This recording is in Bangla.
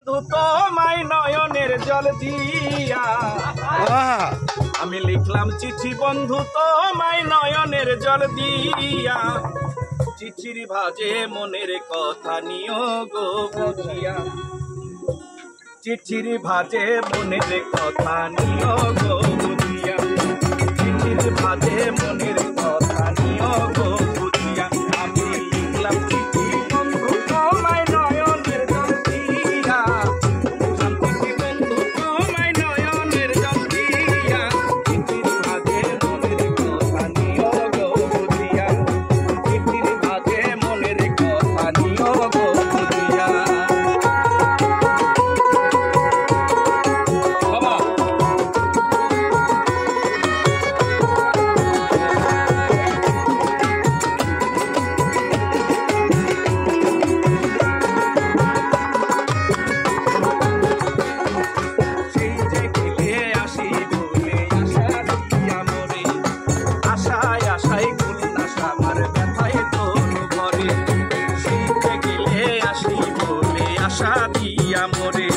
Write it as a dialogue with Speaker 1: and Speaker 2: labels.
Speaker 1: তোমায় নয়নের জল দিয়া আমি লিখলাম চিঠি বন্ধু তোমায় নয়নের জল দিয়া চিঠির ভাজে মনের কথা নিও গো বুঝিয়া চিঠির ভাজে মনের কথা নিও গো বুঝিয়া চিঠির ভাজে মনের কথা নিও গো বুঝিয়া আমি লিখলাম চিঠি বন্ধু তোমায় নয়নের জল দিয়া চিঠি বন্ধু তোমায় নয়নের জল দিয়া চিঠির ভাজে মনের কথা নিও গো বুঝিয়া চিঠির ভাজে মনের কথা নিও গো বুঝিয়া আশা দিয়া মোরে